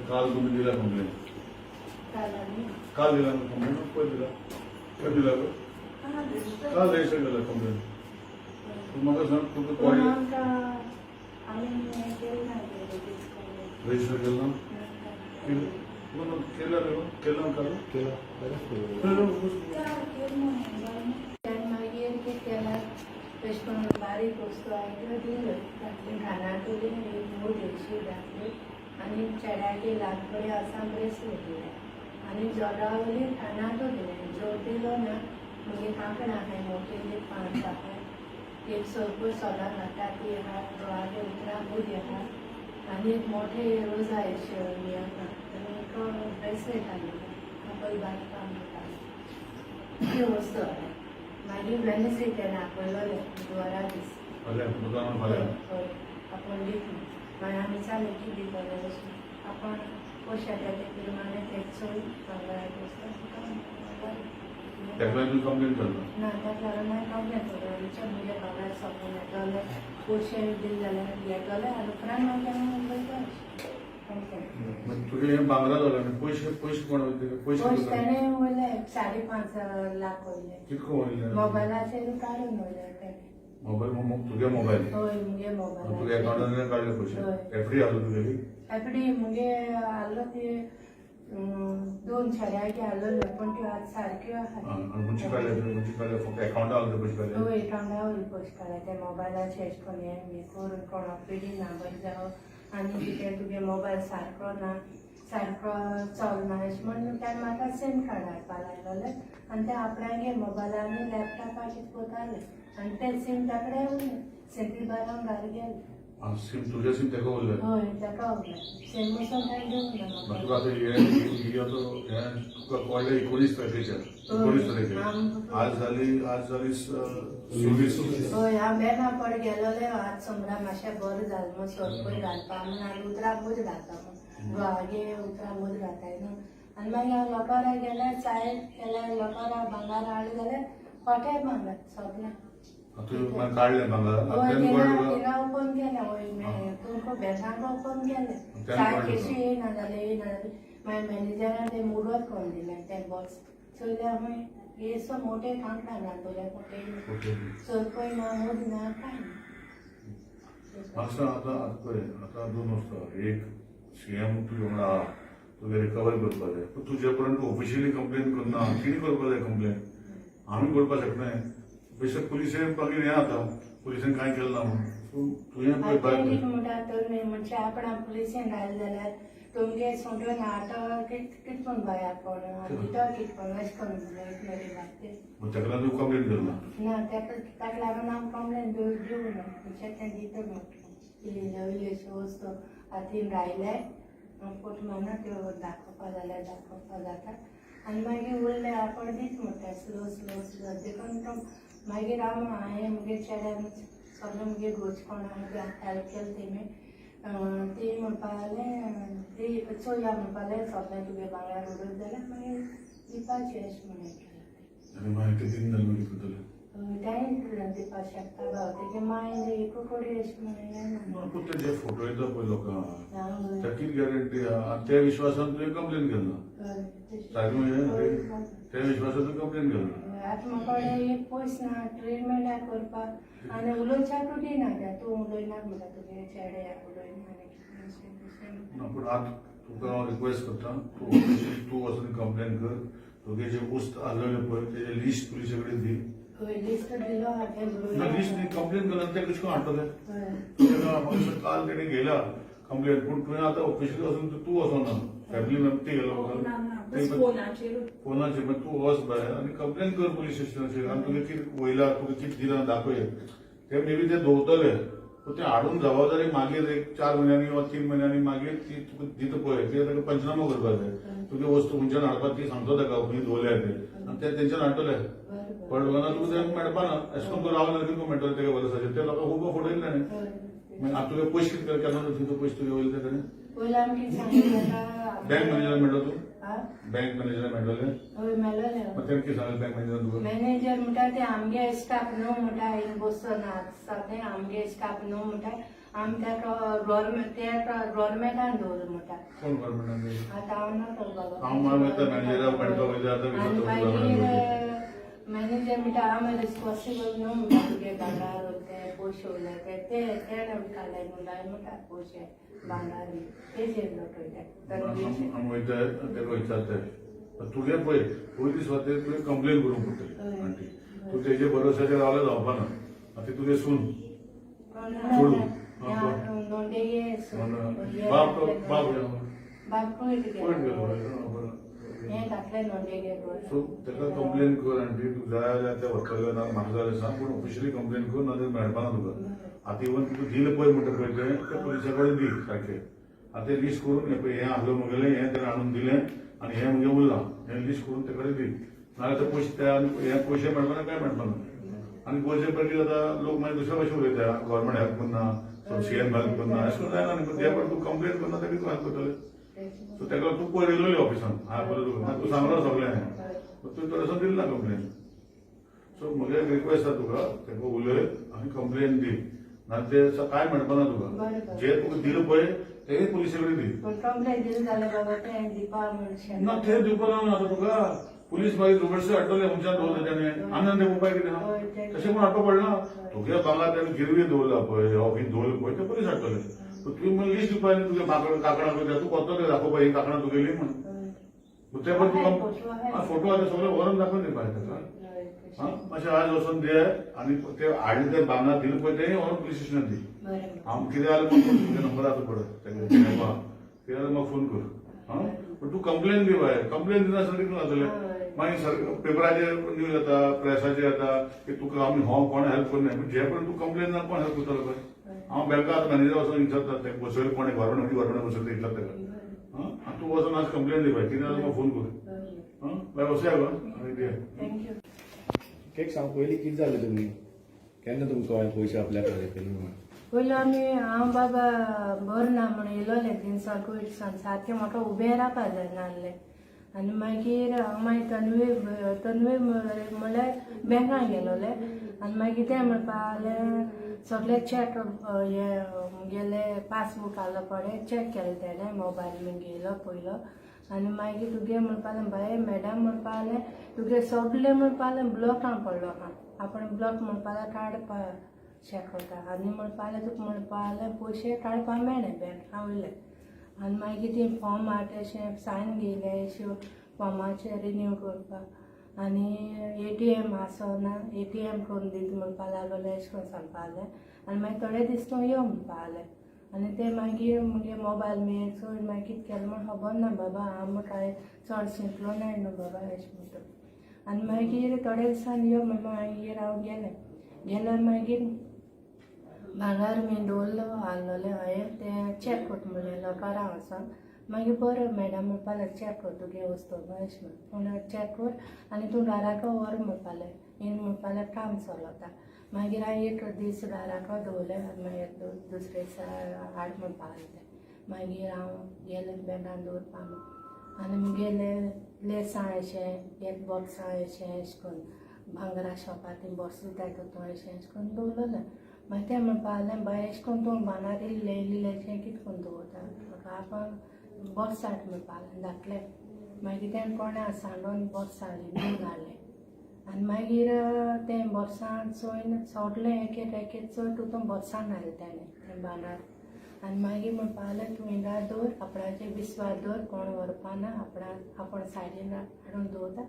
काल तुम्ही दिला कंप्लेंट काल दिला कंप्लेंट दिला कधी दिला काल रजिस्टर केला कंप्लेंट तुम्हाला सांग तुमचं रजिस्टर केलं केलं बारीक वस्तू आयकडे दिलं घातली घाणातुली मूड देशी घातली आणि चेड्याचे लागकडे असा ब्रेसलेट दिले आणि जोडावली खानातो दिले जोड दिलो ना म्हणजे कांकणा आहे मोठे पांच आहे एक सरपळ सोला घाटा ती आहा दोळाचे उतरा मूद आहात आणि एक मोठे रोज आहे शेळी आहा आणि एक ब्रेसलेट आले आपण बांधकाम ही वस्तू आहे मागीर वेनसडे त्याने आपयलो द्वारा दीस आपण दितली पण आम्ही चालू की दितले आपण पोशाच्या प्रमाणे ते चोरी कंप्लेंट ना त्या कारणान कंप्लेंट केलो विचार म्हणजे कागद सोपून येतले पोशे दिले जाल्यार येतले आनी उपरांत मागीर मुंबयचो तुझे बांगला झाला पैसे पैसे कोण होते पैसे त्याने वयले 5.5 लाख वयले कितको वयले मोबायलाचेर काडून वयले त्याने मोबाईल मग तुझे मोबाईल होय मुगे मोबाईल तुझ्या अकाउंटान काढले पैसे एफडी आलो तुझे एफडी मुगे आलो ते 2 छड्याचे आलो पण त्यो आज सारक्यो आहा मुंची काढले फक्त अकाउंट आलो पैसे काढले होय अकाउंटावर पैसे काढले ते मोबायलाचे एश कोण हे करून कोण पिडी ना बंद जावं आणि कितें तुगे मोबायल सारको ना सारको चलना अशें म्हणून त्या म्हाका सिम कार्ड हाडपा लायलोले आनी ते आपणागे मोबायलांनी लॅपटॉपार कितें कोताले आनी ते सिम ताकडे उरले सेंट्रल बारांक भायर गेले सिम तुझे सिम तेका उरले होय तेका उरले सिम मसून काय घेवन ना तुका आतां हे तो तुका कळ्ळें 19 तारखेच्या 19 तारखेर आज जाली 26 होय हांव बेना पड गेलोले आज सोमरा मातशें बरें जालें म्हूण सोरपय घालपा म्हूण आनी उतरा मूद घालता म्हूण गुवाहागे उतरा मूद घालताय न्हू आनी मागीर हांव लोकारा गेल्यार चाय केल्यार लोकारा भांगर हाडले जाल्यार खोटे भांगर सगळें काढले भांगर ओपन केलें होय तुमकां बँकांक ओपन केलें चाय केशी येयना जाल्यार मागीर मॅनेजरान ते मुडत करून दिलें ते बॉक्स चोयल्यार मागीर हे सो मोठे कांकणा घातले मोठे सरपय ना मूद ना काय म्हाका आतां पळय आतां 2 वस्तू एक सीएम तुजे वांगडा तुगे रिकवर करपा जाय पूण तुजे पर्यंत ऑफिशियली कंप्लेन करना कितें करपा जाय कंप्लेन आमी करपा शकनाय बेशक पुलिशेन मागीर हें जाता पुलिशेन कांय केलें ना म्हणून तुवें पळय म्हणटा तर म्हणजे आपणा पुलिशेन घाले जाल्यार तुमगे सोडून आटो कितकोन भायर पडना भितर कितकोन अशें करून मेरे लागते तेका लागून तूं कंप्लेन केला ना ताका लागून हांव कंप्लेन दिवं ना म्हणजे तें दिता म्हटलें इल्लेश्यो वस्तू हातीन रायले पोट म्हणा त्यो दाखोवपा जाल्यार दाखोवपा जाता आनी मागीर उरले आपण दीत म्हणटा स्लो देखून तो मागीर हांवें मुगे चेड्यान सगळें मुगे घोचकोण हेल्प केलें तेमी ती म्हणपा लागलें ती चोया म्हणपा लागलें सगळें तुगे भांगर उडत जाल्यार मागीर दिवपाचें अशें म्हणून तें दिवपा शकता भाव तेगे मायन एक कोडी अशें म्हणून जे फोटो येता पळय लोकांक ताची गॅरंटी त्या विश्वासान तुवें कंप्लेन केला त्या विश्वासान तुवें कंप्लेन केला आतां म्हाका एक पयस ना ट्रिटमेंट करपाक आनी उलोवच्या तुटी ना तूं उलयना म्हणटा तुगे चेडे उलयना पूण आतां तुका हांव रिक्वेस्ट करता तूं वचून कंप्लेन कर तुगे जे वस्त आसलेले पळय तेजे लिस्ट पुलिशे कडेन दी लिस्ट दिलो लिस्ट दी कंप्लेन केला ते कशें हाडटले काल तेणे गेला कंप्लेन पूण तुवें आतां ऑफिशियली वचून तूं वचोना फॅमिली मेंबर ते गेलो फोनाचेर मागीर तूं वच भायर आनी कंप्लेन कर पुलीस स्टेशनाचेर आनी तुगे कितें वयला तुका कितें दिलां दाखय ते मे बी ते दवरतले पूण ते हाडून जबाबदारी मागीर एक 4 म्हयन्यांनी वा 3 म्हयन्यांनी मागीर ती तुका दिता पळय ते ताका पंचनामो करपाक जाय तुगे वस्तू खंयच्यान हाडपाक ती सांगतो ताका खंय दवरल्या ते आनी ते तेंच्यान हाडटले बरोबर. पण लोकांना तू ते मेळपा ना अशें करून तूं रावलो जाल्यार तूं मेळटलो तेका वर्साचे ते लोकांक खूब फोटो येयले न्ही हय. मागीर आतां तुगे पयशे कितें केन्ना तुजे पयशे तुगे वयले ते कडेन पयलीं आमी कितें सांगलें बँक मॅनेजर मेळटलो तूं आं? बँक मॅनेजर मेळटले हय मेळ्ळलें. मागीर तेणें कितें सांगलें बँक मॅनेजरान तुका मॅनेजर म्हणटा ते आमगे स्टाफ न्हू म्हणटा हांवें बसनात सगळे आमगे स्टाफ न्हू म्हणटा आमी त्या गव्हर्मेंटान दवरला म्हणटा कोण गव्हर्मेंटान आतां हांव ना करपाक हांव मागीर मॅनेजरा मेळटलो वयता आतां आनी विचारता मागीर मॅनेजर म्हणटा हांव रिस्पॉन्सिबल न्हू म्हणटा तुगे भांगार ते पयशे उरले ते काडले म्हणटा म्हणटा पयशे भांगार तेजेर लोटयले आमी वयता तेका विचारता तुगे पळय पयलीं स्वता तुवें कंप्लेन करूंक पडटली आंटी तूं तेजे भरोश्याचेर रावल्यार जावपाना आतां तुगे सून चोडू नोंदेगे बाप बाप बाप पळयत पळयत गेलो गेलो हें घातलें नोंदेगे सो तेका कंप्लेन कर आंटी तूं जाय जाल्यार त्या व्हरतले ना म्हाका जाल्यार सांग पूण ऑफिशियली कंप्लेन कर नाजाल्यार मेळपाना तुका आतां इवन तुका दिलें पळय म्हणटा पळय ते पुलिसा कडेन दी सारकें आतां तें लिस्ट करून हें पळय हें आहलो म्हगेलें हें तेणें हाडून दिलें आनी हें म्हजें उरलां हें लिस्ट करून ते कडेन दी नाजाल्यार ते पयशे ते हे पयशे मेळपाना काय मेळपाना आनी गोंयचे पळय कितें जाता लोक मागीर दुसरे भशेन उलयता गव्हर्मेंट हेल्प करना सीएम हेल्प करना अशें करून जायना न्ही पूण ते पण तूं कंप्लेन करना तेका तूं हेल्प करतलें सो तेका तूं पयर येयलोली ऑफिसान हांवें पळय तुका मागीर तूं सांगलो सगळें तुवें थोडेसो दिल ना कंप्लेन सो म्हगे एक रिक्वेस्ट आसा तुका तेका उलय आनी कंप्लेन दी नाजाल्यार ते काय मेळपाना तुका जे तुका दिलें पळय तेय पुलिशे कडेन दी पण कंप्लेन दिली जाल्यार बाबा तें दिवपा म्हणून ना ते दिवपाना आतां तुका पुलीस मागीर दुबळशे हाडटले मनशान दवरले तेणे आनंद उपाय कितें आहा तशें म्हूण हाडपा पडना तुगे भांगर तेणें गिरवी दवरला पळय ऑफीस दवरलें पळय ते पुलीस हाडटले तुवें मागीर लिस्ट दिवपाय न्ही तुगे काकणां पळय तूं कोत्तो ते दाखोवपा ही काकणां तुगेली म्हण ते पण तुका फोटो आतां सगळे व्हरून दाखोवन दिवपाक तेका मातशें आज वचून दे आनी ते हाडले ते भांगर दिलें पळय तेय व्हरून पुलीस स्टेशनार दी हांव कितें जाल्यार तुगे नंबर आसा पळय तेका कितें जाल्यार म्हाका फोन कर पण तूं कंप्लेन दी बाय कंप्लेन दिना सर कितें जातलें मागीर पेपराचेर न्यूज येता प्रेसाचेर येता की तुका आमी हो कोण हेल्प करना पूण जे पण तूं कंप्लेन ना कोण हेल्प करतलो पळय हांव बँका आतां मॅनेजर वचून विचारता ते बसयले कोण गव्हर्मेंट बसयले ते विचारता तेका आनी तूं वचून आज कंप्लेन दी बाय कितें जाल्यार म्हाका फोन कर बाय वसया गो आनी दे थँक्यू केक सांग पयलीं कितें जालें तुमी केन्ना तुमकां हांवें पयशे आपल्या कडेन केले म्हणून पयलीं आमी हांव बाबा बरो ना म्हण येयलोलें तिनसां कोविडसान सारकें म्हाका उबें रावपा जाय नासलें आनी मागीर हांव मागीर तन्वी म्हणल्यार बँकान गेलोलें आनी मागीर तें म्हणपा लागलें सगळे चॅक हे गेले पासबूक आहलो पळय चॅक केलें तेणें मोबायल घेयलो पयलो आनी मागीर तुगे म्हणपा लागलें बाय मॅडम म्हणपा लागलें तुगे सगळे म्हणपा लागलें ब्लॉकान पडलो आहा आपण ब्लॉक म्हणपा लागलें काडपा चॅक करता आनी म्हणपा लागलें तुका म्हणपा लागलें पयशे काडपा मेळ्ळे बँक वयले आनी मागीर ती फॉर्म हाड अशें सायन घेयले अश्यो फॉर्माचेर रिन्यू करपाक आनी ATM आसना ATM करून दीत म्हणपा लागलें अशें करून सांगपा लागलें आनी मागीर थोडे दीस तूं यो म्हणपा लागलें आनी ते मागीर मुगे मोबायल मेळ चोर मागीर कितें केलें म्हण खबर ना बाबा हांव कांय चड शिकलो नाय न्हू बाबा अशें म्हणटा आनी मागीर थोडे दिसान यो म्हणून मागीर हांव गेल्यार मागीर भांगर मी दवरलो आहलोलें हांवें तें चॅक कोट म्हणलें लॉकरां वचोन मागीर बरो मॅडम म्हणपालें चॅक कर तुगे वस्तू अशें म्हण पूण चॅक कर आनी तूं घराको व्हर म्हणपालें इन म्हणपालें काम चलता मागीर हांवें एक दीस घराको दवरलें आनी मागीर दुसरे दिसा हाड म्हणपा लागलें मागीर हांव गेलें बँकान दवरपा आनी मुगेलें लेसां अशें एक बॉक्सां अशें करून भांगरा शॉपार ती बॉक्स दिताय तो अशें करून दवरलें मागीर तें म्हणपा लागलें बाय अशें करून तूं भांगर इल्लें कितें करून दवरता म्हाका आपण बॉक्स हाड म्हणपा लागलें धाकलें मागीर तें कोणा सांडून बॉक्स हाडलें न्हू घालें आनी मागीर तें बॉक्सान चोयन सोडलें एक चोय तूं बॉक्सान घालें तेणें भांगर आनी मागीर म्हणपा लागलें तूं हिंगा दवर आपणाचेर विस्वास दवर कोण व्हरपाना आपण सायडीन हाडून दवरता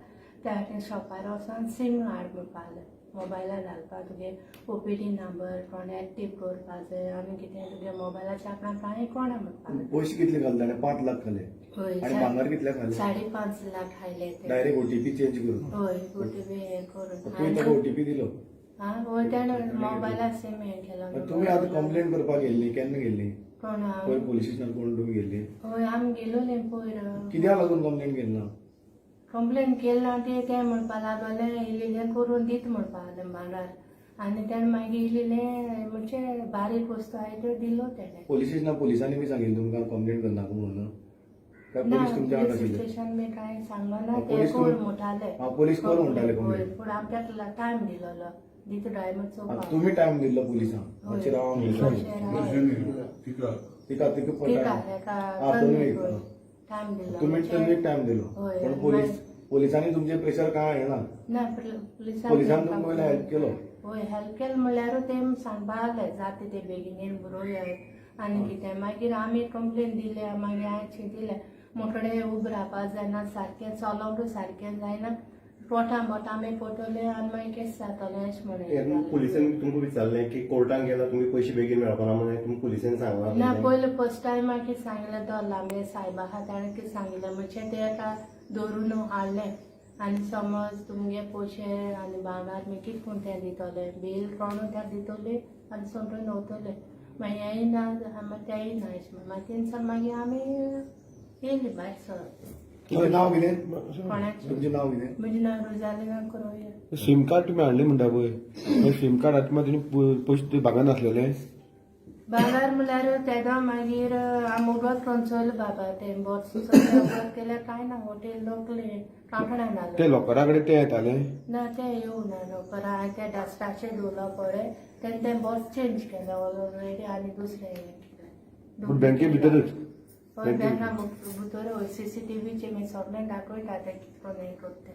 त्या खातीर शॉपार वचोन सीम हाड म्हणपा लागलें मोबायलार घालपा तुगे OPD नंबर कोण एक्टीव करपा जाय आनी कितें तुगे मोबायलाचेर आपणाक कांय कोणा म्हणपा पयशे कितले घाले ताणें 5 लाख घाले आनी भांगर कितले घाले 5.5 लाख हायले ते डायरेक्ट OTP चेंज करून हय OTP हे करून तुवें ताका OTP दिलो हय तेणें मोबायलार सीम हे केलो तुमी आतां कंप्लेन करपाक गेल्ली केन्ना गेल्ली कोण हांव पयर पुलीस स्टेशनार कोण तुमी गेल्ली हय आमी गेलोलीं पयर कित्याक लागून कंप्लेन केली ना कंप्लेन केली ना ते म्हणपा लागले इल्लें करून दित म्हणपा लागले भांगार आनी तेणें मागीर इल्लें म्हणजे बारीक वस्तू आहाय त्यो दिलो तेणें पोलीस स्टेशनाक पुलिसांनी बी सांगिल्लें तुमकां कंप्लेंट करनाका म्हणून काय ना पोलीस तुमच्या वांगडा पुलीस आशिल्ले स्टेशन बी कांय सांगलो ना ते पोलीस कोण तुम- म्हणटाले पोलीस कोण म्हणटाले होय, कंप्लेंट पूण आमच्याक टायम दिलोलो दीत टायम चोवपाक तुम्ही टायम दिल्लो पुलिसांक होय. मातशें रावा म्हणून तिका तिका तिका ठीक टायम आहे तुम्ही टायम दिलो तुम्ही त्यांनी टायम दिलो होय, पण पोलिसांनी तुमचे प्रेशर काय आहे ना ना पोलिसांनी तुमकां पयलीं हेल्प केलो होय हेल्प केलें म्हणल्यार ते सांगपा लागले जाता ते बेगिनीर बरोवया आनी कितें मागीर आमी कंप्लेन दिले मागीर हांवें चिंतिल्लें मुकडे उबे रावपा जायना सारकें चलोंकूय सारकें जायना पोटां बोटां पटोले आनी मागीर केस जातलें अशें तेन्ना म्हणून पुलिसांनी तुमकां विचारलें की कोर्टान गेल्यार तुमी पयशे बेगीन मेळपाना म्हणून तुमकां पुलिसांनी ना सांगलां पयलीं फर्स्ट टायम मागीर सांगलें तो लांबे सायबा आहा ताणें कितें सांगिल्लें म्हणजे ते आतां दवरून हाडलें आनी समज तुमगे पयशे आनी भांगार बी कितें करून ते दितले बील कोणूय त्या दितले आनी सोंटून नवतले मागीर हेंय ना मागीर तेंय ना अशें मागीर तेंसान मागीर आमी येयली भायर सर तुमचें नांव कितें कोणाचें तुमचें नांव कितें म्हजें नांव रुजाली गांवकर सिम कार्ड तुम्ही हाडले म्हणटा पळय सिम कार्ड हाडटा मागीर पयशे भागान आसलेले भांगार म्हणल्यार तेदो मागीर आमी उगत करून चोयलें बाबा तें बोर्स उगत केल्यार कांय ना हॉटेल लोकले कांकणां ते नासलें लोकरा कडेन ते येताले ना ते येवना नोकरा हांवें ते डस्टाचेर दवरलो पळय तेन्ना तें बॉस चेंज केलें ऑलरेडी आनी दुसरें हें केलें पूण बँके भितरच हय बँका भितर हय CCTVचे मी सगळें दाखयता ते कितें करून हें करता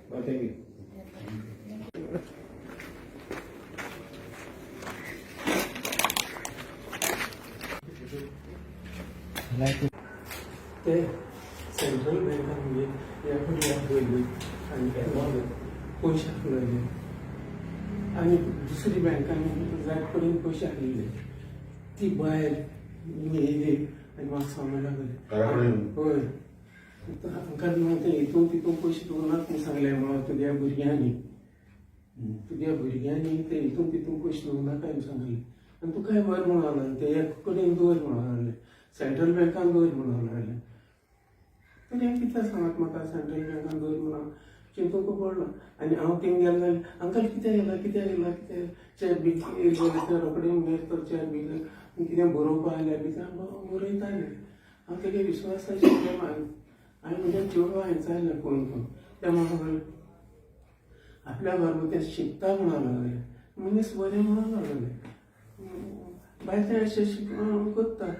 थँक यू ते सेंट्रल बँकान म्हणजे ह्या फुडल्यान पयलीं आनी तेन्ना पयशे आसलेले आनी दुसरी बँकांनी जाय पडून पयशे आसलेले ती बायल येयली आनी म्हाका सांगूंक लागली हय हांकां ते हितून तितून पयशे दवरनात म्हूण सांगलें म्हाका तुज्या भुरग्यांनी ते हितून तितून पयशे दवरनाका म्हूण सांगलें आनी तुका काय बरें म्हणून लागलें ते एक कडेन दवर म्हणून लागलें सेंट्रल बँकान दवर म्हणून लागलें तरी हांव कितें सांगत म्हाका सेंट्रल बँकान दवर म्हणून चिंतूंक पडलो आनी हांव थिंग गेलो जाल्यार अंकल कितें गेला चॅक बी येयले रोखडें म्हणल्यार तो चॅक बी कितें बरोवपा आयल्यार बी बरयतालें हांव तेगे विश्वास आशिल्लें हांवें म्हज्या चेडवा हांवें जायलें फोन करून तें म्हाका लागलें आपल्या बरोबर तें शिकता म्हणून लागलें मनीस बरें म्हणून लागलें बाय तें अशें करता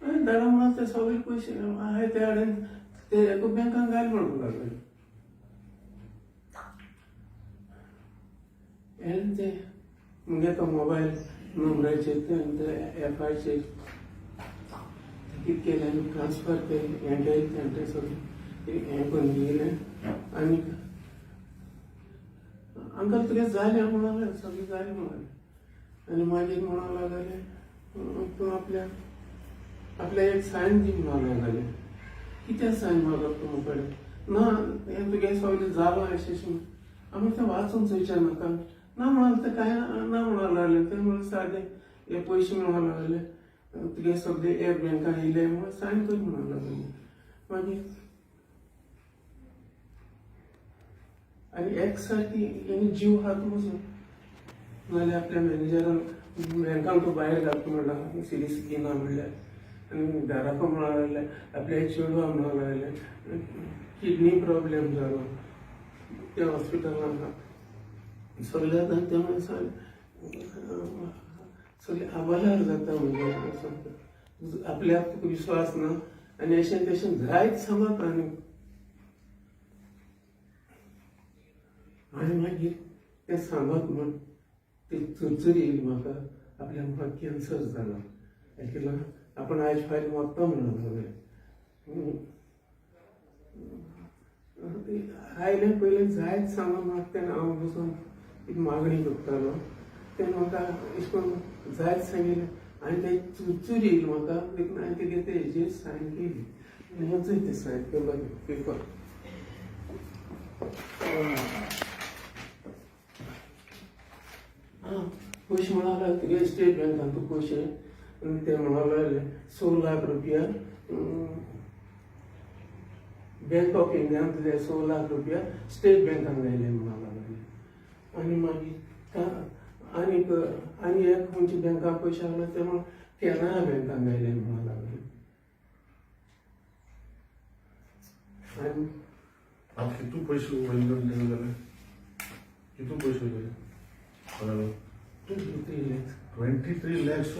दाडा म्हणून ते सगळे पयशे आहाय ते हाडेन ते एका बँकान घाल म्हणून लागले हें ते म्हणजे तो मोबायल नंबराचेर ते एपाचेर कितें केलें आनी ट्रान्सफर केलें हें केलें तें सगळें हें करून दिलें आनी अंकल तुगे जालें म्हणून लागलें सगळें जालें म्हणून आनी मागीर म्हणून लागलें तूं आपल्या एक सायन दी म्हणून लागलें कितें सायन मागप तूं कडेन ना हें तुगे सगळें जालो अशें आमी तें वाचून चोयचें नाका ना म्हणून तें कांय ना म्हणून लागलें तें म्हणून सादें हे पयशे म्हणून लागले तुगे सगळे एक बँकान येयले म्हणून सायन कर म्हणून लागलें मागीर आनी एक सारकी हेणी जीव हात वचून नाल्यार आपल्या मॅनेजरान बँकान तो भायर घालता म्हणला सिरीयस घेना म्हणल्यार आनी घराको म्हणून लागलें आपल्या चेडवा म्हणून लागलें किडनी प्रॉब्लेम जालो त्या हॉस्पिटलान सगळे जाता ते मनशान सगळे आवाल्यार जाता म्हणजे आपल्याक विश्वास ना आनी अशें तशें जायत सांगप आनी मागीर तें सांगप म्हण ती चरचरी येयली म्हाका आपल्याक म्हाका कॅन्सर जालो हाका लागून आपण आयज फायल मागता म्हणून लागलें आयलें पयलें जायत सांगून म्हाका तेन्ना हांव बसून एक मागणी करतालो तेन्ना म्हाका अशें करून जायत सांगिल्लें आनी तें चुरचूर येयली म्हाका देखून हांवें तेगे ते हेजेर सायन केली आनी हें चोय तें सायन केलो पेपर पयशे म्हणून लागले तुगे स्टेट बँकान तूं पयशे ते म्हणून लागले 16 लाख रुपया बँक ऑफ इंडियान तुझे 16 लाख रुपया स्टेट बँकान गायले म्हणा लागले आणि मागीर आणि एक खंयची बँकां पयशे आसले ते म्हण कॅनरा बँकान गायले म्हणा लागले आणि आता कितू पैसे वयले जाले कितू पैसे वयले 23 lakhs 23 lakhs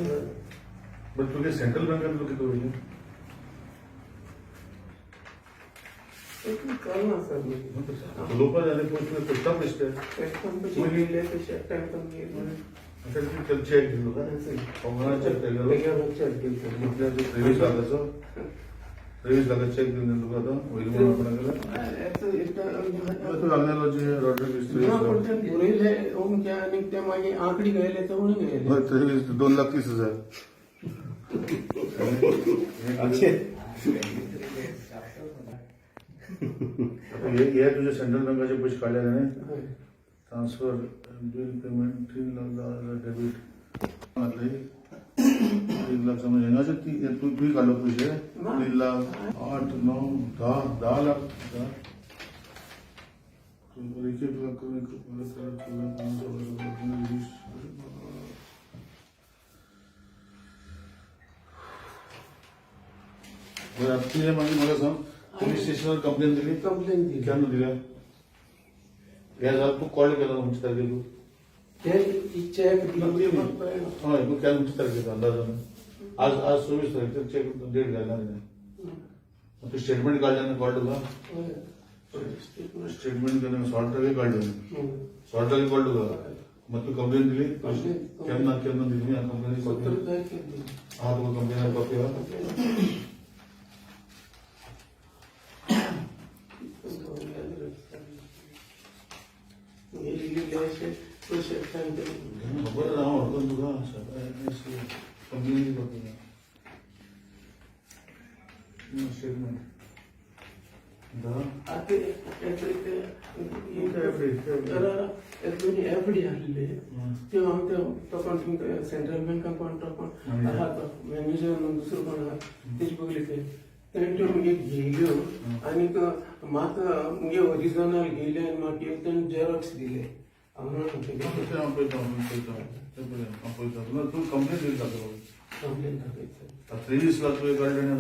बट तुगे सेंट्रल बँकान तुका कितू वयले कळना सर उलोवपा जाले पयस पोस्टा पयशे पयशे गेले तशे टायम गेले आता तू चेक दिलो का पंगडान चेक केलेलो म्हटल्यार 23 लाखाचो 23 लाखाचो चेक दिवन तुका आतां वयले म्हणून कोणाक तू जालन्यालो जे रोटरी मिस्त्री बरयले आणि ते मागीर आंकडी गायले ते म्हणून गायले 2,30,000 हे तुझे सेंट्रल बँकाचे पयशे काडले न्ही transfer bill payment 3 lakh debit घातले 3 लाख समज हिंगाचे तुवें काडलो पयशे 3 लाख 8, 9, 10 लाख तुझे मागीर म्हाका सांग पोलीस स्टेशनार कंप्लेन दिली कंप्लेन दिली केन्ना दिल्या हे जाल्यार तूं कॉल केलो खंयचे तारखेक ते चेक हय तूं केन्ना खंयचे तारखेक अंदाजान आज 24 तारीख चेक डेट घालना तूं स्टेटमेंट काडलें आनी कळ्ळें तुका स्टेटमेंट केन्ना 16 तारखेक काडलें 16 तारखेक कळ्ळें तुका मग तू कंप्लेन दिली केन्ना केन्ना दिली कंप्लेन हा तुका कंप्लेन कॉपी हा खबर ना हांव हरकत तुका कंप्लेन कॉपी स्टेटमेंट एफडी आसले त्यो हांव तो कोण सेंट्रल बँकान कोण तो कोण आहा तो मॅनेजर दुसरो कोण आहा तेजे पयली तेंच्यो मुगे घेयल्यो आनीक म्हाका मुगे ओरिजिनल घेयले आनी म्हाका तेणें झेरॉक्स दिले तू कंप्लेन दिली कंप्लेन दाखयता 23 लाख तुवें काडले ना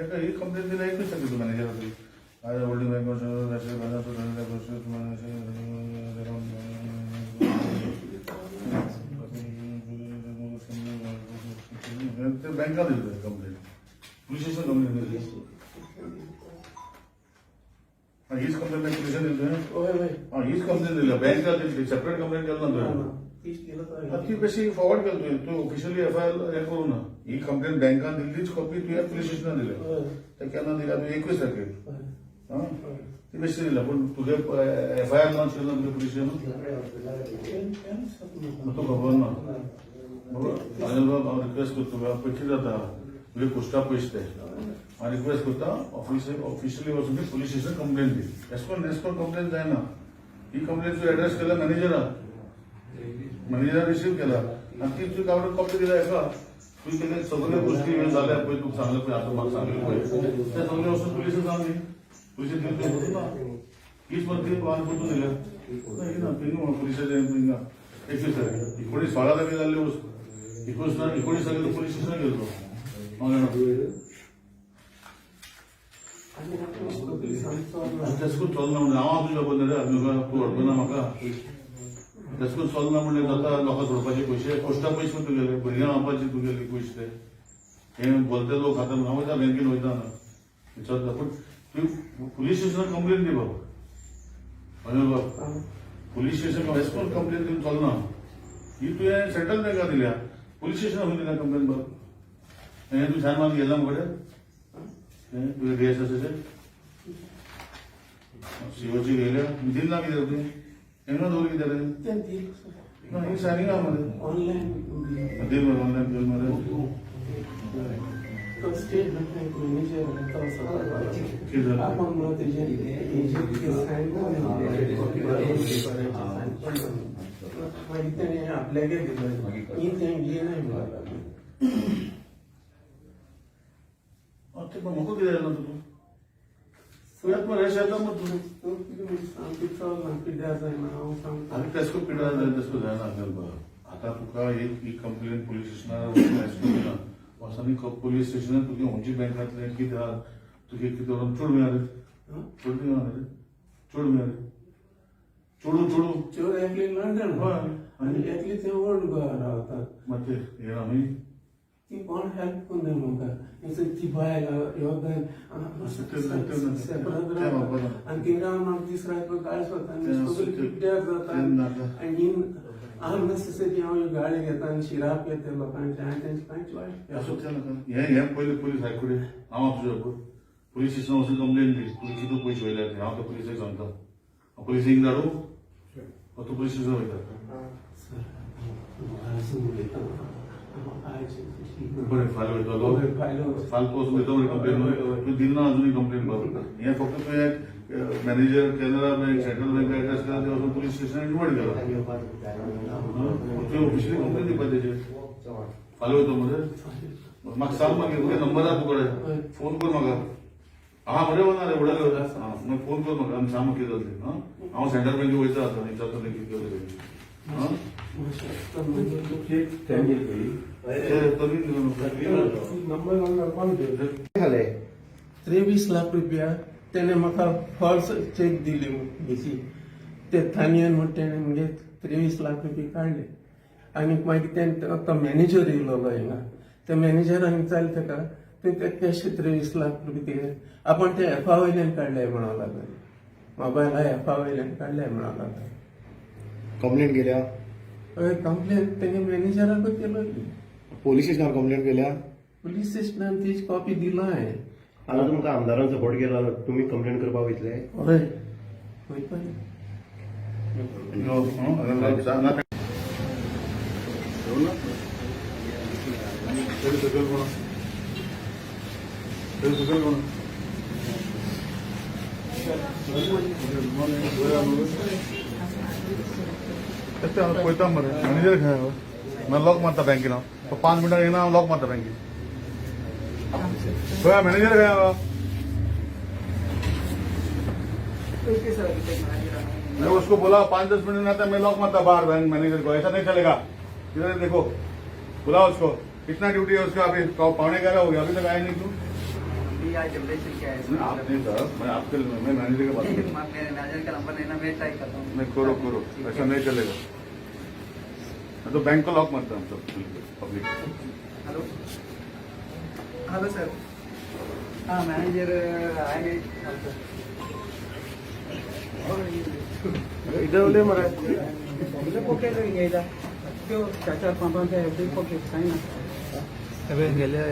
एका ही कंप्लेन दिला एकच सांगितलं मॅनेजर आज होल्डिंग बँक बँका दिली कंप्लेन पुलिस स्टेशन कंप्लेन दिली हीच कंप्लेन बँक पुलिसांनी दिली हीच कंप्लेन दिली बँका दिली सेपरेट कंप्लेन केलं ना ती कशी फॉरवर्ड केलं तुवें तू ऑफिशियली FIR हे करू ना ही कंप्लेन बँकान दिल्लीच कॉपी तुवें पुलिस स्टेशनान दिल्या ते केन्ना दिल्या तुवें 21 तारखेक ती बेश्टी दिल्या पूण तुगे FIR लॉन्च केलं तुगे पुलिस स्टेशनान तू खबर ना अनिल बाब हांव रिक्वेस्ट करता तुका पयली जाता तुगे पोस्टा पयशे ते हांव रिक्वेस्ट करता ऑफिशियली वचून ती पुलिस स्टेशन कंप्लेन दी एज पर कंप्लेन जायना ही कंप्लेन तूं एड्रेस केल्या मॅनेजराक मॅनेजर रिसीव केला आणि ती तुका आवडत कॉपी दिला एका तुवें केले सगळे गोष्टी हे जाल्या पळय तुका सांगले पळय आतां म्हाका सांगले पळय ते सगळे वचून पुलिसांक सांगली पुलिशेन दिवं ना हीच परती गोवान परतून दिल्या ना थिंगा पुलिसाचे थिंगा 21 तारीख 16 तारखेक जाल्ले वस्तू 19 तारखेक पुलिस स्टेशनाक गेलो तेसकून चलना म्हणजे हांव तुज्या बंदर तूं अडकना म्हाका तेसकून चलना म्हणजे जाता लोकांक सोडपाचे पयशे पोस्टा पयशे तुगेले भुरग्यां हांवपाचे तुगेले पयशे ते हे बोलते लोक खाता हांव वयता बँकेन वयता ना चलता पूण तूं पुलीस स्टेशनाक कंप्लेन दी बाबा अनिल बाब पुलीस स्टेशन रेस्पॉन्स कंप्लेन दिवन चलना ही तुवें सेंट्रल बँका दिल्या पुलीस स्टेशनाक खंय दिल्या कंप्लेन बाब हे तूं छान मान गेला मुगडे तुवें DSSचे COची गेल्या दिल ना कितें तुवें हेंगा दवरली कितें रे ना ही सायनिंग आहा मरे ऑनलाइन दिल मरे ऑनलाइन दिल मरे तो स्टेट बँक मॅनेजर कितें जालें आपण म्हणून तेजे सायन मागीर तेणें आपल्यागे दिलं ही तें घे नाही म्हणून ते पण नको कितें जालें तूं तुयात मग रेश येता मग तुझं तो कितें सामकी चलना पिड्ड्यार जायना हांव सांगता आनी तेसको पिड्यार जाय तेसको जायना गरबा आतां तुका एक ही कंप्लेन पुलीस स्टेशनार तेसको दिना वचोन पुलीस स्टेशनार तुगे खंयची बँकांतलें कितें आहा तुगे कितें व्हरून चोड मेळ्ळा रे चोड मेळ्ळा रे चोड मेळ्ळा रे चोडू चोडू चोर एकली लंडन हय आनी एकली थंय ओल्ड गोवा रावतात मात हे आमी ती कोण हेल्प करून म्हाका ती बायल योगदान सेपरेट रावता आनी थिंग रावन हांव दीस रात गाळी स्वता पिड्ड्यार जाता आनी अननेसेसरी हांव गाळी घेता आनी शिराप घेता लोकांचे आनी तेंचे कांयच वायट असो नाका हे पयलीं पुलीस आयकुडे हांव तुज्या पुलीस स्टेशनार वचून कंप्लेन दी तुवें कितू पयशे वयले ते हांव त्या पुलिसाक सांगता हांव पुलिसेक धाडू तूं पुलीस स्टेशन वयता बरें फाल्यां वयतलो फाल्यां वचून वयता मरे कंप्लेन तूं दिना अजुनूय कंप्लेन कर हें फक्त तुवें manager Canara bank central bank address केला ते वचून पुलीस स्टेशनार इन्वायट केला तुवें ऑफिशियली कंप्लेन दिवपा तेजेर फाल्यां वयता मरे म्हाका सांग मागीर तुगे नंबर आहा तुकडे फोन कर म्हाका हा मरे वना रे उडले मागीर फोन कर म्हाका आनी सांग म्हाका कितें जालें तें हांव सेंट्रल बँकेक वयता आतां विचारतलें कितें जालें झाले 23 लाख रुपया तेणें म्हाका फॉल्स चेक दिली बेसी ते थानियन म्हण तेणें म्हणजे 23 लाख रुपया काडले आनी मागीर तें तो मॅनेजर येयलो गो हिंगा त्या मॅनेजरान विचारलें ताका ते कशे 23 लाख रुपया ते आपण ते एफा वयल्यान काडले म्हणूंक लागले मोबायला एफा वयल्यान काडले म्हणूंक लागले कंप्लेंट केल्या हय कंप्लेन तेगे मॅनेजराकूच केलो पोलीस स्टेशनार कंप्लेंट केल्या पुलीस स्टेशनान तेजी कॉपी दिला हांवें हांगा तुमकां आमदारान सपोर्ट केला तुमी कंप्लेंट करपाक वयतले हय वयता पळयता मरे मॅनेजर खंय ना लॉक मारता बँकेन हांव 5 मिनटां येना हांव लॉक मारता बँकेन खंय मॅनेजर खंय हांगा मैं उसको बोला 5-10 मिनट में आता मैं लॉक मारता बाहर बैंक मैनेजर को ऐसा नहीं चलेगा इधर देखो बुलाओ उसको कितना ड्यूटी है उसका अभी 11:15 हो गया अभी तक आया नहीं तू आप नहीं सर मैं आपके मैं मैनेजर के पास मैनेजर का नंबर लेना मैं ट्राई करता हूँ नहीं करो करो ऐसा नहीं चलेगा मैं तो बैंक को लॉक मारता हूँ सब पब्लिक हेलो हेलो सर हाँ मैनेजर आए नहीं इधर उधर मरा इधर पॉकेट रहेंगे इधर क्यों 4-5 के एवरी पॉकेट साइन अबे गेले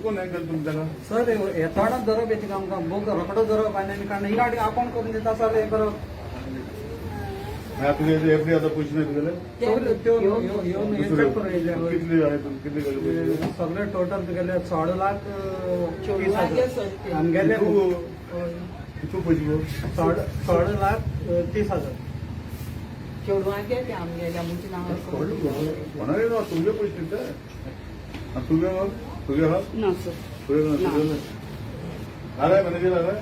कोण आहे तुमच्याला सर येताना दरब येते आमकां बूक रोकडो दरब आनी कारण ही गाडी अकाउंट करून दिता सर हे करप तुझे एफडी आता पयशे नाही तुगेले कितली आहे कितली गेली सगळे टोटल तुगेले 6 लाख 24,000 आनी गेले कितू पयशे गो 6 लाख 30,000 म्हणाले ना तुझे पैसे ते तुझे तुझे हा ना सर तुझे अरे मॅनेजर अरे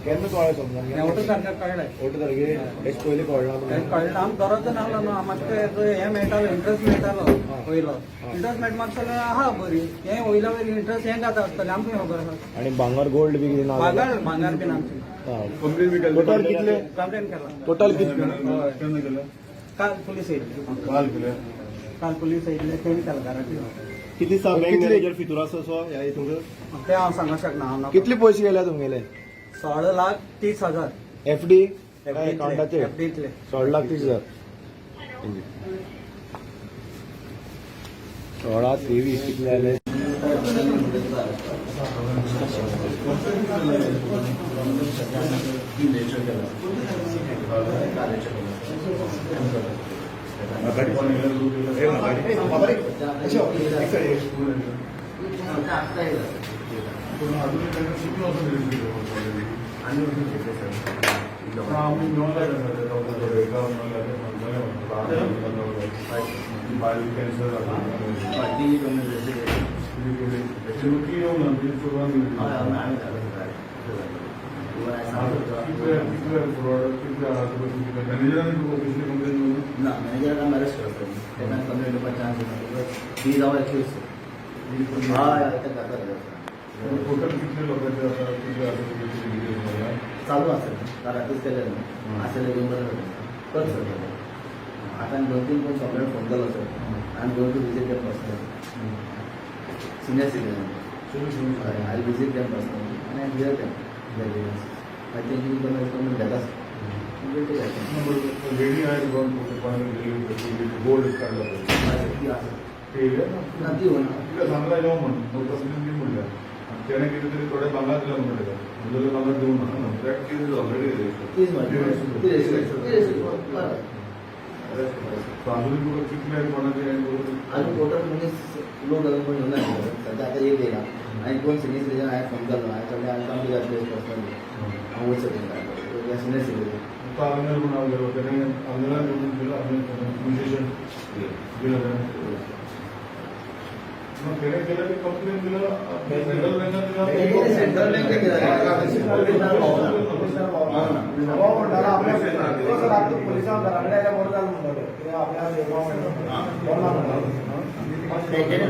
केन्ना कळ्ळें समजा ओटो तारखेर कळ्ळें ओटो तारखे हेच पयलीं कळना कळ्ळें आमी दररोज नासलो न्हू म्हाका हें मेळटालो इंट्रस्ट मेळटालो वयलो इंट्रस्ट मेळटा म्हाका आहा बरी हें वयल्या वयली इंट्रस्ट हें जाता आसतलें आमकां खबर आसा आनी भांगर गोल्ड बी कितें ना भांगार बीन आमची कंप्लेन बी केली टोटल कितले कंप्लेन केला टोटल कितले केन्ना केलं काल पुलीस येयली काल केलं काल पुलीस येयले तेणी केला घराची कितली बँक मॅनेजर फितूर आसा सो ह्या हितून ते हांव सांगूंक शकना हांव कितले पयशे गेल्या तुमगेले 6,30,000 एफडी अकाउंटाचे एफडीतले 16,30,000 16-23 कितले जाले पण अजूनही त्यांना शिकलो असं ऑलरेडी आम्ही वचून घेतले सर आम्ही मिळवला एका बायल कॅन्सर चिमकी येऊन मॅनेजर काम अरेस्ट करतो त्यांना 15 रुपये चान्स देतो ती जाऊ ॲक्च्युअली हा टोटल किती लोकांचे चालू असेल रात्रीच केलं असेल घेऊन कर सर आता 2-3 कोण सगळ्यांना फोन केला सर आणि 2-2 विजिट केलं personal senior citizen I visit केलं पर्सनल आणि I hear them I think you come घेताच लेडी आहे गोल्ड काढला ती होणार तिला चांगला जेव्हा म्हणून तसं म्हणलं त्याने किती तरी थोड्या बांगा दिला म्हणलं मुलाला बांगा देऊ नका प्रॅक्टिस ऑलरेडी तीच माहिती अजून कुठं किती आहेत कोणाचे अजून टोटल म्हणजे लोक अजून पण येऊन नाही सध्या आता एक गेला आणि कोण सिनियर सिटीजन आहे फोन करलो याच्याकडे आमकां आमची प्लेस पर्सनली हांव वचत सिनियर सिटीजन आंगण म्हणून गेलो त्याने आंगणात निवडून गेलं विशेषण गेलं मग त्याने केलं की कंप्लेंट दिलं सेंट्रल बँकात सेंट्रल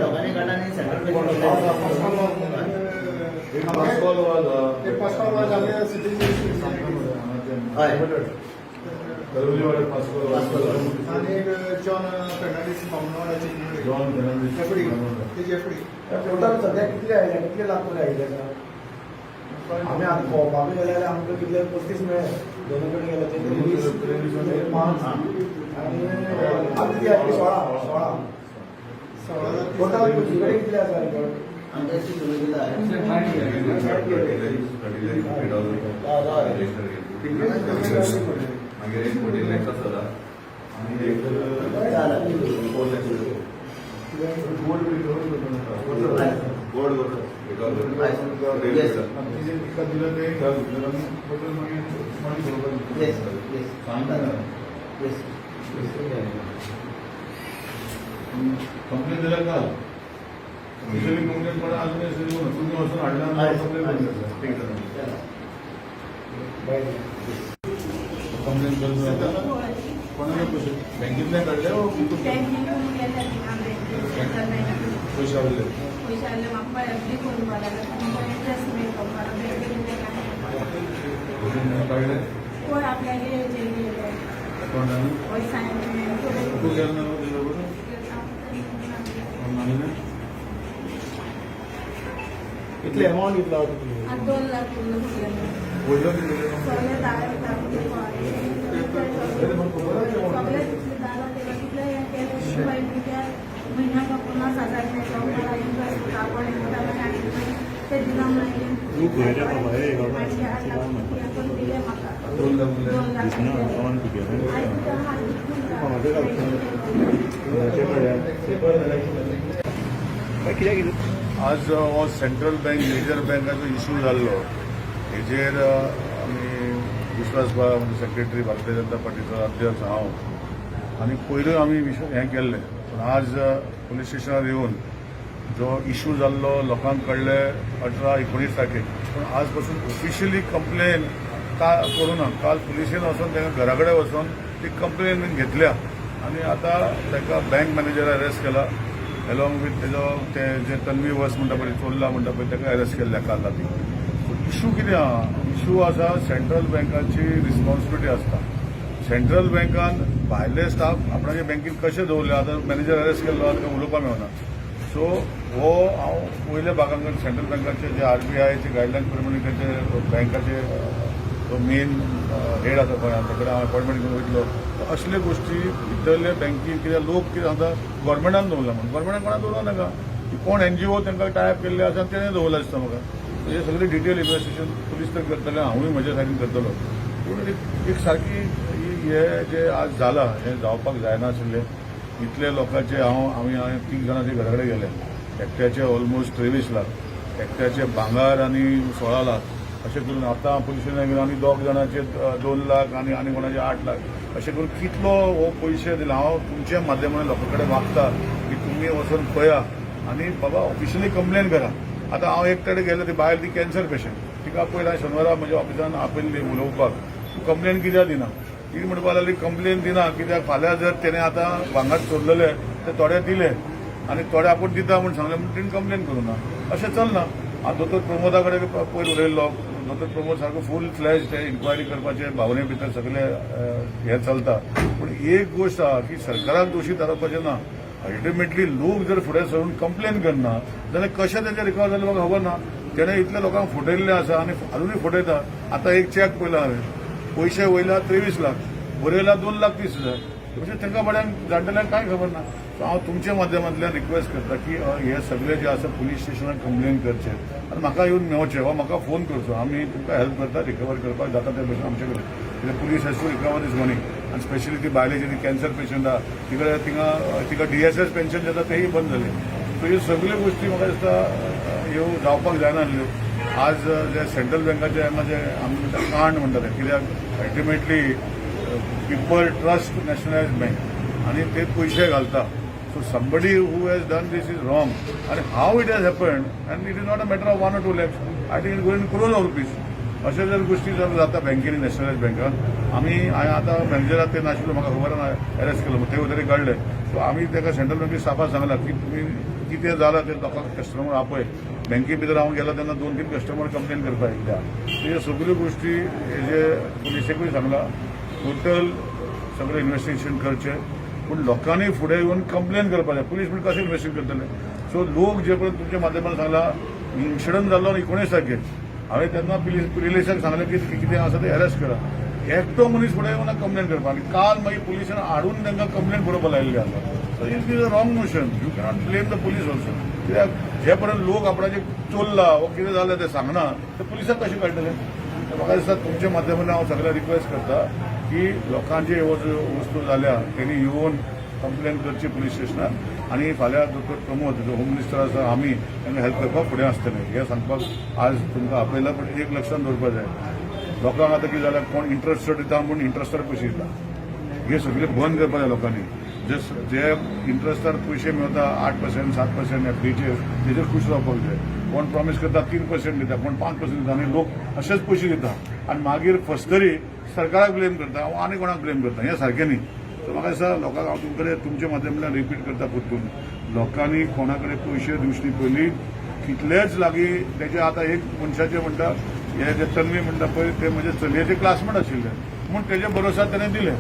लोकांनी काढला आणि सेंट्रल दरवलीवाडे पासपोर्ट आणि John Fernandes John Fernandes total सध्या कितले आयले कितले लागतले आयले आम्ही आता भोंवपाक गेल्यार आमकां कितले 35 मेळ्ळे दोनूय कडेन गेले ते 5 आणि आतां कितले आयले 16 टोटल तुजे कडेन कितले आसा रिकॉर्ड आमच्या सुविधा आहे मागीर एक कोटी लेखा जाला आनी एक गोल्ड एका दिलं ते कंप्लेन दिला का ऑफिशियली कंप्लेन पण अजून तुम्ही वचून हाडला कंप्लेन करतो कोणाला बँकेतल्या काढल्या पैसे आवडले काढले तू गेला ना कितले अमाऊंट घेतला होता तुम्ही 2 लाख बोललो की महिना का 50,000 आपण ते दिला नाही दिले म्हाका 2 आज हो सेंट्रल बँक मेजर बँकाचो इश्यू जाल्लो हेजेर आमी विश्वास म्हणजे सेक्रेटरी भारतीय जनता पार्टीचो अध्यक्ष हांव आनी पयरूय आमी हें केल्लें पूण आज पुलीस स्टेशनार येवन जो इश्यू जाल्लो लोकांक कळ्ळे 18-19 तारखेक पूण आज पासून ऑफिशियली कंप्लेन करूं ना काल पुलिशेन वचून तांकां घरा कडेन वचून ती कंप्लेन घेतल्या आनी आतां ताका बँक मॅनेजर अरेस्ट केला एलॉंग वीथ तेजो ते जे तन्वी वस म्हणटा पळय चोरला म्हणटा पळय ताका अरेस्ट केल्ल्या काल राती इश्यू कितें आहा इश्यू आसा सेंट्रल बँकाची रिस्पॉन्सिबिलिटी आसता सेंट्रल बँकान भायले स्टाफ आपणाचे बँकेन कशे दवरले आतां मॅनेजर अरेस्ट केल्लो ताका उलोवपाक मेळना सो हो हांव पयल्या भागांकडे सेंट्रल बँकाचे जे RBIचे गायडलायन प्रमाणे ताचे बँकाचे तो मेन हेड आसा पळय ताचे कडेन हांव अपॉयंटमेंट घेवन वयतलो असले गोश्टी भितरले बँकेन कित्याक लोक कितें सांगता गव्हर्मेंटान दवरला म्हणून गव्हर्मेंटान कोणा दवरला नाका कोण NGO तांकां टायप केल्ले आसा तेणें दवरला दिसता म्हाका हे सगळें डिटेल इन्वेस्टिगेशन पुलीस तर करतले हांवूय म्हज्या सायडीन करतलो पूण एक सारकी हे जे आज जाला हें जावपाक जायनाशिल्लें इतले लोकांचे हांवें 3 जाणांचे घरा कडेन गेले एकट्याचे ऑलमोस्ट 23 लाख, एकट्याचे भांगार आणि 16 लाख अशें करून आतां पुलिशेन आनी दोग जाणांचे 2 लाख आनी कोणाचे 8 लाख अशें करून कितलो हो पयशे दिला. हांव तुमच्या माध्यमांतल्यान लोकां कडेन मागता की तुमी वचून पळया आनी बाबा ऑफिशियली कंप्लेन करा. आतां हांव एक कडेन गेलो ती बायल ती कॅन्सर पेशंट तिका पयला शेनवारा म्हज्या ऑफिसान आपयल्ली उलोवपाक तूं कंप्लेन कित्याक दिना. ती म्हणपाक लागली कंप्लेन दिना कित्याक फाल्यां जर तेणें आतां भांगर चोरलेले ते थोडे दिले आनी थोडे आपूण दिता म्हूण सांगलें म्हूण तिणें कंप्लेन करूं ना. अशें चलना. हांव दोतोर प्रमोदा कडेन पयर उलयल्लो. दोतोर प्रमोद सारको फूल फ्लॅज ते इन्क्वायरी करपाचे भावने भितर सगळे हें चलता. पूण एक गोश्ट आहा की सरकाराक दोशी थारोवपाचें ना. अल्टिमेटली लोक जर फुडें सरून कंप्लेन करना जाल्यार कशें तेंचें रिकवर जालें म्हाका खबर ना. तेणें इतल्या लोकांक फुटयल्लें आसा आनी अजुनूय फुटयता. आतां एक चॅक पयला हांवें पयशे वयला 23 लाख बरयला 2,30,000 म्हणजे तांकां बाळ्यांक जाणटेल्यांक कांय खबर ना. सो हांव तुमच्या माध्यमांतल्यान रिक्वेस्ट करता की हे सगळे जे आसा पुलीस स्टेशनाक कंप्लेन करचे आनी म्हाका येवन मेळचें वा म्हाका फोन करचो. आमी तुमकां हेल्प करता रिकवर करपाक जाता ते भशेन आमचे कडेन कित्याक पुलीस हॅज टू रिकवर दीस मनी. आनी स्पेशली ती बायलेची ती कॅन्सर पेशंट आहा तिका DSS पेन्शन जाता तेही बंद जाले. सो ह्यो सगळ्यो गोश्टी म्हाका दिसता ह्यो जावपाक जायनासल्यो. आज जे सेंट्रल बँकाचे हांगा जे आमी कांड म्हणटा ते कित्याक ultimately people trust nationalised bank आनी ते पयशे घालता. So somebody who has done this is wrong आनी how it has happened and it is not a matter of 1 or 2 lakhs. I think it going crores of rupees. अशे जर गोश्टी जर जाता बँकेनी नॅशनलायज बँकान हांवें आतां मॅनेजराक ते नाशिल्लो म्हाका खबर ना अरेस्ट केलो ते तरी कळ्ळें. सो आमी ताका सेंट्रल बँके स्टाफाक सांगला की तुमी कितें जालां ते लोकांक कस्टमर आपय. बँके भितर हांव गेलो तेन्ना 2-3 कस्टमर कंप्लेन करपाक येयल्या. ह्यो सगळ्यो गोश्टी हेजे पुलिसेकूय सांगला टोटल सगळें इन्व्हेस्टिगेशन करचें. पूण लोकांनी फुडें येवन कंप्लेन करपाचें. पुलीस पूण कशें इन्व्हेस्टिगेट करतले. सो लोक जे पळय तुमच्या माध्यमांतल्यान सांगला इन्सिडंट जाल्लो 19 तारखेर हांवें तेन्ना पुलिसाक सांगलें की कितें आसा तें अरेस्ट करा. एकटो मनीस फुडें येवन कंप्लेन करपाक आनी काल मागीर पुलिसान हाडून तांकां कंप्लेन करपाक लायिल्ली आसा. So it is a wrong motion. You cannot blame the police also. कित्याक जे पर्यंत लोक आपणाचें चोरला वा कितें जालें तें सांगना ते पुलिसाक कशें कळटलें. म्हाका दिसता तुमच्या माध्यमांतल्यान हांव सगळ्यांक रिक्वेस्ट करता की लोकांचे ह्यो वस्तू जाल्या तेणी येवन कंप्लेन करची पुलीस स्टेशनार आनी फाल्यां दोतोर प्रमोद जो होम मिनिस्टर आसा आमी तांकां हेल्प करपाक फुडें आसतले. हें सांगपाक आज तुमकां आपयलां. पूण एक लक्षांत दवरपाक जाय लोकांक आतां कितें जाल्यार कोण इंट्रस्ट चड दिता म्हूण इंट्रस्टार पयशे दिता. हे सगळे बंद करपाक जाय लोकांनी. जे इंट्रस्टार पयशे मेळटा 8%, 7% FDचेर तेजेर खूश रावपाक जाय. कोण प्रॉमीस करता 3% दिता कोण 5% दिता आनी लोक अशेच पयशे दिता आनी मागीर फस्तरी सरकाराक ब्लेम करता वा आनी कोणाक ब्लेम करता. हें सारकें न्ही. सो म्हाका दिसता लोकांक हांव तुमच्या माध्यमांतल्यान रिपीट करता परतून लोकांनी कोणा कडेन पयशे दिवचे पयलीं कितलेच लागीं तेजे आतां एक मनशाचें म्हणटा हे जे तन्वी म्हणटा पळय ते म्हजे चलयेचे क्लासमेट आशिल्ले म्हूण तेजे भरोसा ताणें दिले.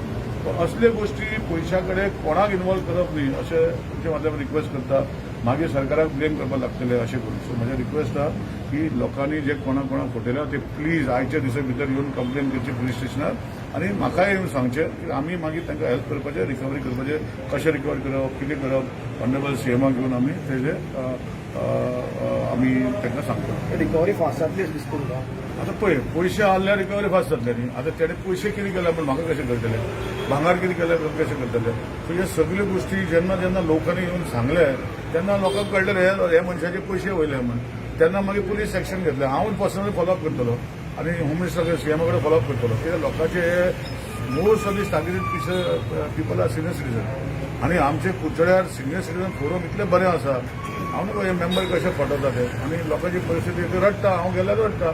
असले गोश्टी पयशा कडेन कोणाक इनवॉल्व करप न्ही अशें तुमच्या माध्यमांतल्यान रिक्वेस्ट करता. मागीर सरकाराक ब्लेम करपाक लागतले अशें करून. सो म्हजें रिक्वेस्ट आहा की लोकांनी जे कोणाक फटयल्या ते प्लीज आयच्या दिसा भितर येवन कंप्लेन करची पुलीस स्टेशनार आनी म्हाकाय येवन सांगचें की आमी मागीर तांकां हेल्प करपाचें रिकवरी करपाचें कशें रिकवर करप कितें करप. ऑनरेबल CMाक घेवन आमी तेजे आमी तांकां सांगता. रिकवरी फास्ट जातली अशें दिसता तुका. आतां पळय पयशे आसल्यार रिकवरी फास्ट जातले न्ही. आतां तेणे पयशे कितें केल्या पूण म्हाका कशें करतले. भांगार कितें केल्यार कशें करतले. सो ह्यो सगळ्यो गोश्टी जेन्ना लोकांनी येवन सांगले तेन्ना लोकांक कळटलें हे मनशाचे पयशे वयले म्हूण. तेन्ना मागीर पुलीस एक्शन घेतलें. हांव पर्सनली फॉलोअप करतलो आनी होम मिनिस्टर CMा कडेन फॉलोअप करतलो. कित्याक लोकांचे most of these targeted people are senior citizen आनी आमचे कुडचड्यार सिनियर सिटीजन फोरम इतले बरें आसा. हांव न्हू हे मेंबर कशे फटवता ते आनी लोकांची परिस्थिती रडटा. हांव गेल्यार रडटा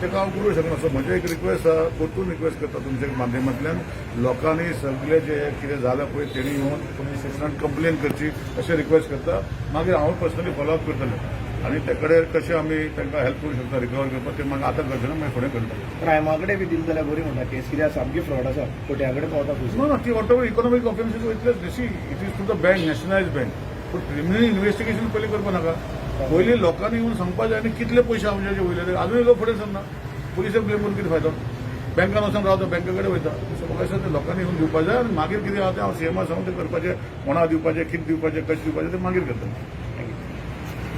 तेका हांव करूं शकना. सो म्हजें एक रिक्वेस्ट आहा परतून रिक्वेस्ट करता तुमच्या माध्यमांतल्यान लोकांनी सगळे जे कितें जालां पळय तेणी येवन पुलीस स्टेशनान कंप्लेन करची अशें रिक्वेस्ट करता. मागीर हांव पर्सनली फॉलोअप करतलें आनी ते कडेन कशें आमी तांकां हेल्प करूं शकता रिकवर करपाक ते मागीर आतां करचें ना मागीर फुडें करता. क्रायमा कडेन बी दिली जाल्यार बरी म्हणटा केस कित्याक सामकी फ्रॉड आसा कोट्या कडेन पावता पयशे. ना ती वॉट एवर इकॉनॉमीक ऑफेन्सीस वयतलेच see it is to the bank nationalised bank. पूण प्रिलिमिनरी इन्व्हेस्टिगेशन पयलीं करपा नाका. पयलीं लोकांनी येवन सांगपाक जाय आनी कितले पयशे आमचे वयले आजूनय लोक फुडें सरना. पुलिसाक ब्लेम करून कितें फायदो. बँकान वचून रावता बँके कडेन वयता. सो म्हाका दिसता ते लोकांनी येवन दिवपाक जाय आनी मागीर कितें आहा तें हांव CMाक सांगून तें करपाचें कोणाक दिवपाचें कितें दिवपाचें कशें दिवपाचें तें मागीर करता.